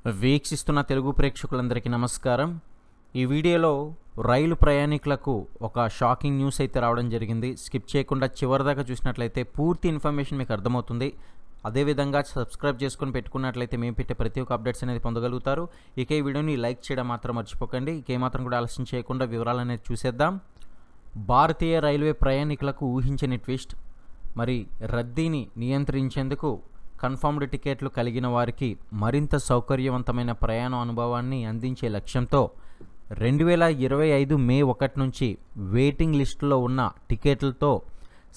వీక్షిస్తున్న తెలుగు ప్రేక్షకులందరికీ నమస్కారం. ఈ వీడియోలో రైలు ప్రయాణికులకు ఒక షాకింగ్ న్యూస్ అయితే రావడం జరిగింది. స్కిప్ చేయకుండా చివరిదాకా చూసినట్లయితే పూర్తి ఇన్ఫర్మేషన్ మీకు అర్థమవుతుంది. అదేవిధంగా సబ్స్క్రైబ్ చేసుకొని పెట్టుకున్నట్లయితే మేము పెట్టే ప్రతి ఒక్క అప్డేట్స్ అనేది పొందగలుగుతారు. ఇక ఈ వీడియోని లైక్ చేయడం మాత్రం మర్చిపోకండి. ఏమాత్రం కూడా ఆలస్యం చేయకుండా వివరాలు అనేది చూసేద్దాం. భారతీయ రైల్వే ప్రయాణికులకు ఊహించని ట్విస్ట్. మరి రద్దీని నియంత్రించేందుకు కన్ఫర్మ్డ్ టికెట్లు కలిగిన వారికి మరింత సౌకర్యవంతమైన ప్రయాణ అనుభవాన్ని అందించే లక్ష్యంతో 2025 మే 1 నుంచి వెయిటింగ్ లిస్టులో ఉన్న టికెట్లతో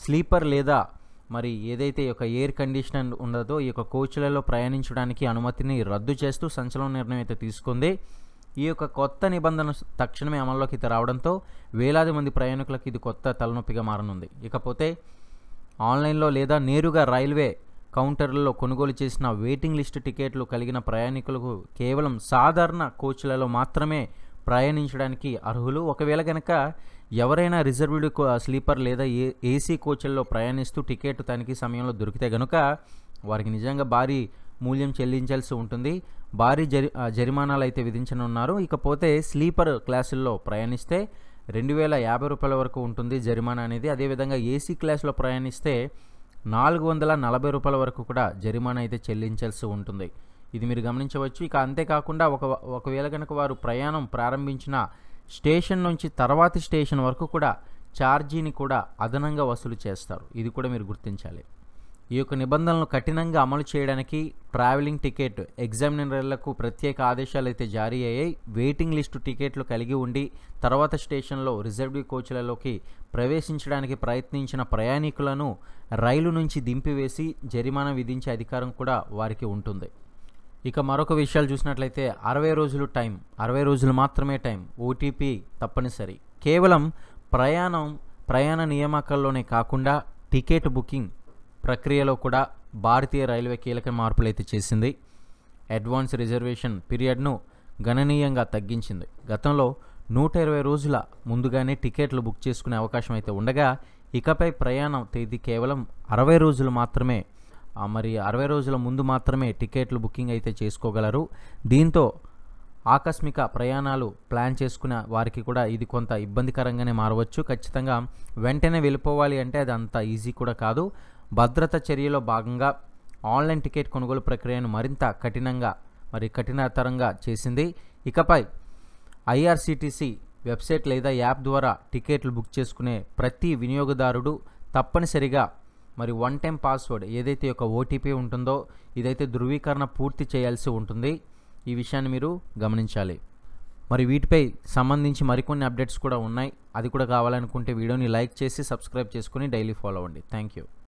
స్లీపర్ లేదా మరి ఏదైతే ఒక ఎయిర్ కండిషనర్ ఉన్నదో ఈ యొక్క కోచ్లలో ప్రయాణించడానికి అనుమతిని రద్దు చేస్తూ సంచలన నిర్ణయం అయితే తీసుకుంది. ఈ యొక్క కొత్త నిబంధన తక్షణమే అమల్లోకి రావడంతో వేలాది మంది ప్రయాణికులకు ఇది కొత్త తలనొప్పిగా మారనుంది. ఇకపోతే ఆన్లైన్లో లేదా నేరుగా రైల్వే కౌంటర్లలో కొనుగోలు చేసిన వెయిటింగ్ లిస్ట్ టికెట్లు కలిగిన ప్రయాణికులకు కేవలం సాధారణ కోచ్లలో మాత్రమే ప్రయాణించడానికి అర్హులు. ఒకవేళ కనుక ఎవరైనా రిజర్వ్డ్ స్లీపర్ లేదా ఏసీ కోచ్ల్లో ప్రయాణిస్తూ టికెట్ తనిఖీ సమయంలో దొరికితే కనుక వారికి నిజంగా భారీ మూల్యం చెల్లించాల్సి ఉంటుంది. భారీ జరిమానాలు అయితే విధించనున్నారు. ఇకపోతే స్లీపర్ క్లాసుల్లో ప్రయాణిస్తే 2050 రూపాయల వరకు ఉంటుంది జరిమానా అనేది. అదేవిధంగా ఏసీ క్లాసులో ప్రయాణిస్తే 440 రూపాయల వరకు కూడా జరిమానా అయితే చెల్లించాల్సి ఉంటుంది. ఇది మీరు గమనించవచ్చు. ఇక అంతేకాకుండా ఒకవేళ కనుక వారు ప్రయాణం ప్రారంభించిన స్టేషన్ నుంచి తర్వాతి స్టేషన్ వరకు కూడా ఛార్జీని కూడా అదనంగా వసూలు చేస్తారు. ఇది కూడా మీరు గుర్తించాలి. ఈ యొక్క నిబంధనలను కఠినంగా అమలు చేయడానికి ట్రావెలింగ్ టికెట్ ఎగ్జామినర్లకు ప్రత్యేక ఆదేశాలు అయితే జారీ అయ్యాయి. వెయిటింగ్ లిస్టు టికెట్లు కలిగి ఉండి తర్వాత స్టేషన్లో రిజర్వ్డ్ కోచ్లలోకి ప్రవేశించడానికి ప్రయత్నించిన ప్రయాణికులను రైలు నుంచి దింపివేసి జరిమానా విధించే అధికారం కూడా వారికి ఉంటుంది. ఇక మరొక విషయాలు చూసినట్లయితే 60 రోజులు టైం, 60 రోజులు మాత్రమే టైం, ఓటీపీ తప్పనిసరి. కేవలం ప్రయాణ నియామకాల్లోనే కాకుండా టికెట్ బుకింగ్ ప్రక్రియలో కూడా భారతీయ రైల్వే కీలక మార్పులు అయితే చేసింది. అడ్వాన్స్ రిజర్వేషన్ పీరియడ్ను గణనీయంగా తగ్గించింది. గతంలో 120 రోజుల ముందుగానే టికెట్లు బుక్ చేసుకునే అవకాశం అయితే ఉండగా ఇకపై ప్రయాణం తేదీ కేవలం 60 రోజులు మాత్రమే, మరి 60 రోజుల ముందు మాత్రమే టికెట్లు బుకింగ్ అయితే చేసుకోగలరు. దీంతో ఆకస్మిక ప్రయాణాలు ప్లాన్ చేసుకున్న వారికి కూడా ఇది కొంత ఇబ్బందికరంగానే మారవచ్చు. ఖచ్చితంగా వెంటనే వెళ్ళిపోవాలి అంటే అది అంత ఈజీ కూడా కాదు. భద్రత చర్యలో భాగంగా ఆన్లైన్ టికెట్ కొనుగోలు ప్రక్రియను మరింత కఠినతరంగా చేసింది. ఇకపై ఐఆర్సీటీసీ వెబ్సైట్ లేదా యాప్ ద్వారా టికెట్లు బుక్ చేసుకునే ప్రతి వినియోగదారుడు తప్పనిసరిగా మరి 1 టైం పాస్వర్డ్ ఏదైతే ఒక ఓటీపీ ఉంటుందో ఇదైతే ధృవీకరణ పూర్తి చేయాల్సి ఉంటుంది. ఈ విషయాన్ని మీరు గమనించాలి. మరి వీటిపై సంబంధించి మరికొన్ని అప్డేట్స్ కూడా ఉన్నాయి. అది కూడా కావాలనుకుంటే వీడియోని లైక్ చేసి సబ్స్క్రైబ్ చేసుకుని డైలీ ఫాలో అవ్వండి. Thank you.